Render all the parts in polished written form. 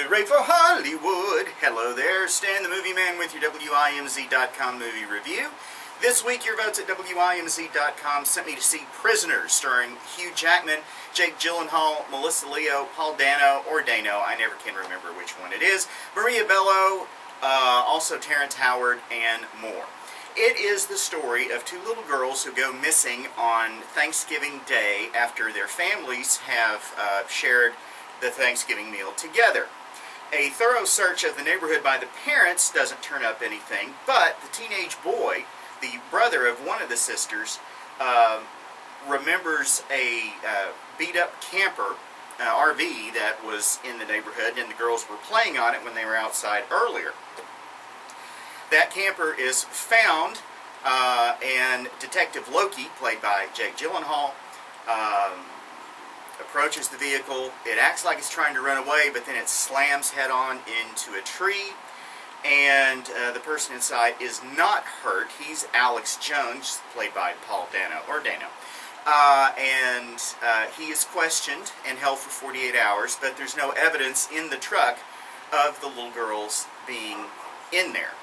Hooray for Hollywood! Hello there, Stan the Movie Man with your WIMZ.com movie review. This week, your votes at WIMZ.com sent me to see Prisoners, starring Hugh Jackman, Jake Gyllenhaal, Melissa Leo, Paul Dano, or Dano, I never can remember which one it is, Maria Bello, also Terrence Howard, and more. It is the story of two little girls who go missing on Thanksgiving Day after their families have shared the Thanksgiving meal together. A thorough search of the neighborhood by the parents doesn't turn up anything, but the teenage boy, the brother of one of the sisters, remembers a beat-up camper, RV, that was in the neighborhood, and the girls were playing on it when they were outside earlier. That camper is found, and Detective Loki, played by Jake Gyllenhaal, approaches the vehicle. It acts like it's trying to run away, but then it slams head-on into a tree, and the person inside is not hurt. He's Alex Jones, played by Paul Dano, or Dano. And he is questioned and held for 48 hours, but there's no evidence in the truck of the little girls being in there.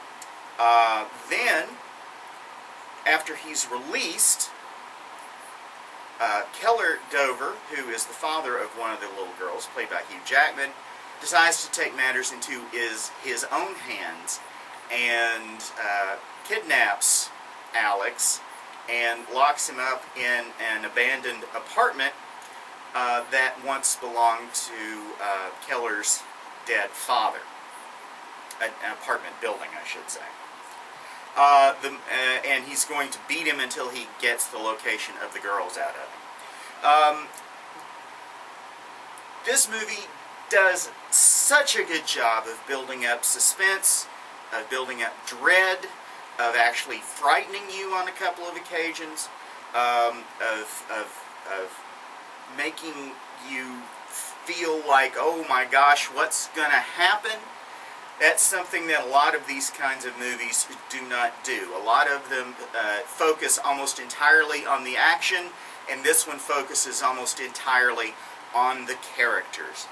Then, after he's released, Keller Dover, who is the father of one of the little girls, played by Hugh Jackman, decides to take matters into his own hands and kidnaps Alex and locks him up in an abandoned apartment that once belonged to Keller's dead father. An apartment building, I should say. And he's going to beat him until he gets the location of the girls out of him. This movie does such a good job of building up suspense, of building up dread, of actually frightening you on a couple of occasions, of making you feel like, oh my gosh, what's going to happen? That's something that a lot of these kinds of movies do not do. A lot of them focus almost entirely on the action, and this one focuses almost entirely on the characters.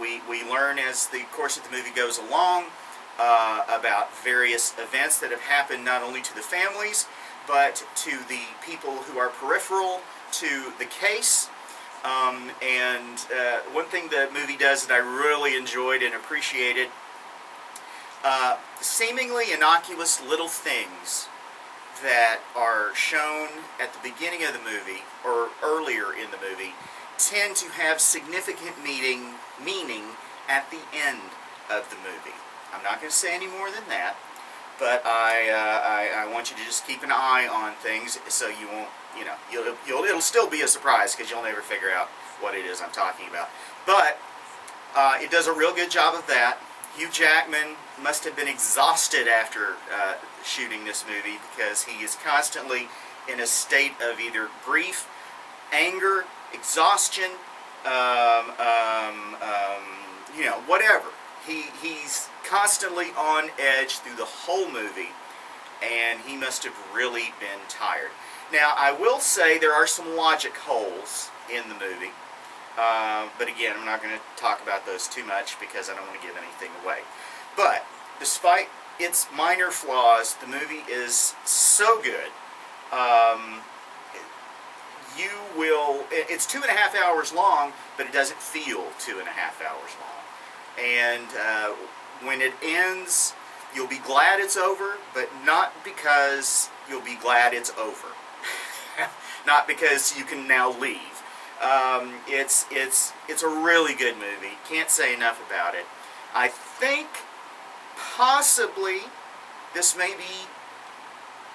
We learn as the course of the movie goes along about various events that have happened not only to the families, but to the people who are peripheral to the case. And one thing the movie does that I really enjoyed and appreciated, seemingly innocuous little things that are shown at the beginning of the movie or earlier in the movie tend to have significant meaning at the end of the movie. I'm not going to say any more than that, but I want you to just keep an eye on things so you won't, it'll still be a surprise because you'll never figure out what it is I'm talking about. But it does a real good job of that. Hugh Jackman must have been exhausted after shooting this movie because he is constantly in a state of either grief, anger, exhaustion, whatever. He's constantly on edge through the whole movie, and he must have really been tired. Now, I will say there are some logic holes in the movie. But again, I'm not going to talk about those too much because I don't want to give anything away. But despite its minor flaws, the movie is so good. It's 2.5 hours long, but it doesn't feel 2.5 hours long. And when it ends, you'll be glad it's over, but not because you'll be glad it's over. Not because you can now leave. It's a really good movie. Can't say enough about it. I think possibly this may be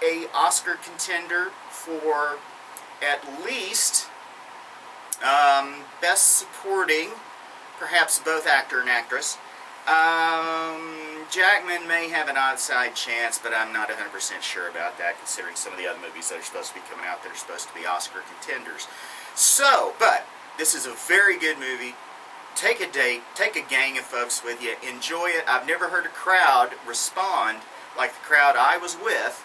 a Oscar contender for at least Best Supporting, perhaps both actor and actress. Jackman may have an outside chance, but I'm not 100% sure about that, considering some of the other movies that are supposed to be coming out that are supposed to be Oscar contenders. So, but this is a very good movie. Take a date, take a gang of folks with you, enjoy it. I've never heard a crowd respond like the crowd I was with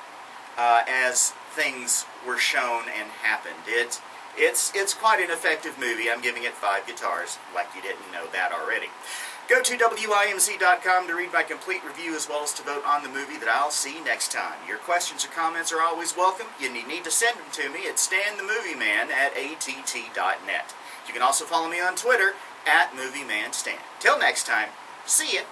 as things were shown and happened. It's quite an effective movie. I'm giving it 5 guitars, like you didn't know that already. Go to WIMZ.com to read my complete review as well as to vote on the movie that I'll see next time. Your questions or comments are always welcome. You need to send them to me at StanTheMovieMan@att.net. You can also follow me on Twitter @MovieManStan. Till next time, see ya.